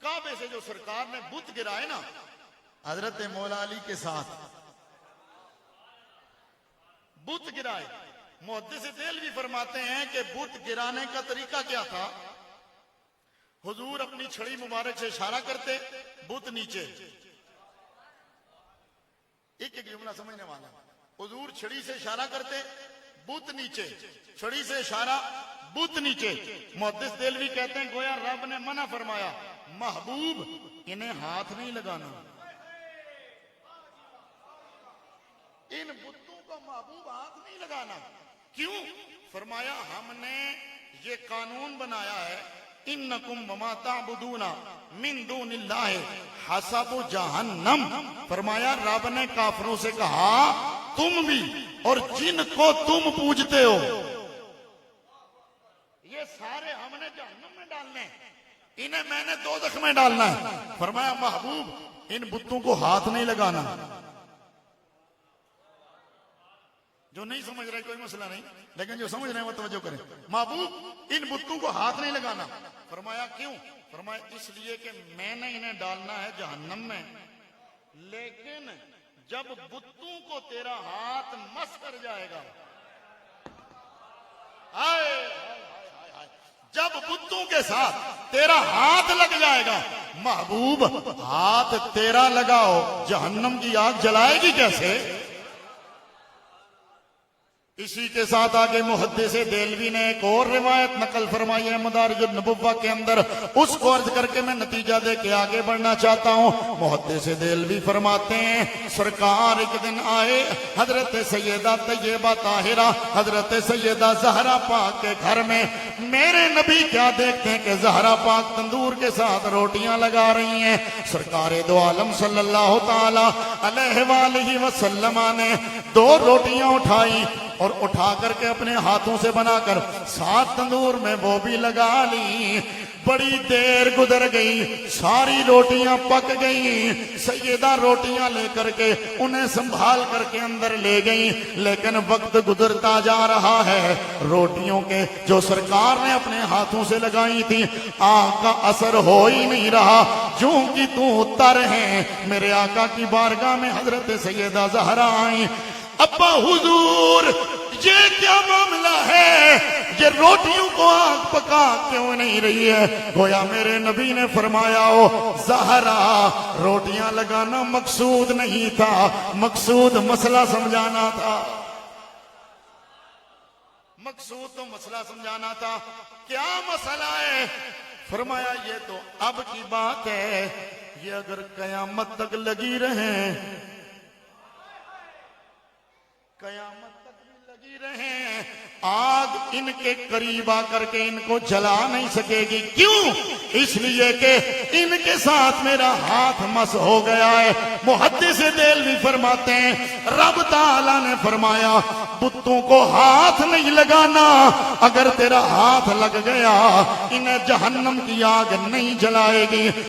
کعبے سے جو سرکار نے بت گرائے نا حضرت مولا علی کے ساتھ بت گرائے، محدث دہلوی فرماتے ہیں کہ بت گرانے کا طریقہ کیا تھا؟ حضور اپنی چھڑی مبارک سے اشارہ کرتے، بت نیچے، ایک ایک جملہ سمجھنے والا، حضور چھڑی سے اشارہ کرتے، بت نیچے، چھڑی سے اشارہ، بت نیچے۔ محدث دہلوی کہتے ہیں گویا رب نے منع فرمایا، محبوب انہیں ہاتھ نہیں لگانا، ان بتوں کو محبوب ہاتھ نہیں لگانا۔ کیوں؟ فرمایا ہم نے یہ قانون بنایا ہے، انکم وما تعبدون من دون اللہ حسب جہنم۔ فرمایا رب نے کافروں سے کہا تم بھی اور جن کو تم پوجتے ہو یہ سارے ہم نے جہنم میں ڈالنے ہیں، انہیں میں نے دوزخ میں ڈالنا ہے۔ فرمایا محبوب ان بتوں کو ہاتھ نہیں لگانا۔ جو نہیں سمجھ رہے کوئی مسئلہ نہیں، لیکن جو سمجھ رہے ہیں وہ توجہ کریں۔ محبوب ان بتوں کو ہاتھ نہیں لگانا۔ فرمایا کیوں؟ فرمایا اس لیے کہ میں نے انہیں ڈالنا ہے جہنم میں، لیکن جب بتوں کو تیرا ہاتھ مس کر جائے گا، جب بتوں کے ساتھ تیرا ہاتھ لگ جائے گا، محبوب ہاتھ تیرا لگاؤ جہنم کی آگ جلائے گی کیسے؟ اسی کے ساتھ آگے محدث دہلوی نے ایک اور روایت نقل فرمائی ہے مدارج النبوہ کے اندر، اس کو عرض کر کے میں نتیجہ دے کے آگے بڑھنا چاہتا ہوں۔ محدث دہلوی فرماتے ہیں سرکار ایک دن آئے حضرت سیدہ طیبہ طاہرہ حضرت سیدہ زہرا پاک کے گھر میں۔ میرے نبی کیا دیکھتے ہیں کہ زہرا پاک تندور کے ساتھ روٹیاں لگا رہی ہیں۔ سرکار دو عالم صلی اللہ تعالی علیہ وآلہ وسلم نے دو روٹیاں اٹھائی اور اٹھا کر کے اپنے ہاتھوں سے بنا کر ساتھ تندور میں وہ بھی لگا لی۔ بڑی دیر گزر گئی، ساری روٹیاں پک گئیں۔ سیدہ روٹیاں لے کر کے انہیں سنبھال کر کے اندر لے گئیں، لیکن وقت گزرتا جا رہا ہے، روٹیوں کے جو سرکار نے اپنے ہاتھوں سے لگائی تھی آگ کا اثر ہو ہی نہیں رہا۔ جوں کی تو تر ہیں میرے آقا کی بارگاہ میں حضرت سیدہ زہرا آئیں، ابا حضور یہ کیا معاملہ ہے، یہ روٹیوں کو آگ پکا کیوں نہیں رہی ہے؟ گویا میرے نبی نے فرمایا ہو زہرا روٹیاں لگانا مقصود نہیں تھا، مقصود مسئلہ سمجھانا تھا، مقصود تو مسئلہ سمجھانا تھا۔ کیا مسئلہ ہے؟ فرمایا یہ تو اب کی بات ہے، یہ اگر قیامت تک لگی رہیں، قیامت تک بھی لگی رہیں، آگ ان کے قریب آ کر کے ان کو جلا نہیں سکے گی۔ کیوں؟ اس لیے کہ ان کے ساتھ میرا ہاتھ مس ہو گیا ہے۔ محدث دہلوی فرماتے ہیں رب تعالیٰ نے فرمایا بتوں کو ہاتھ نہیں لگانا، اگر تیرا ہاتھ لگ گیا انہیں جہنم کی آگ نہیں جلائے گی۔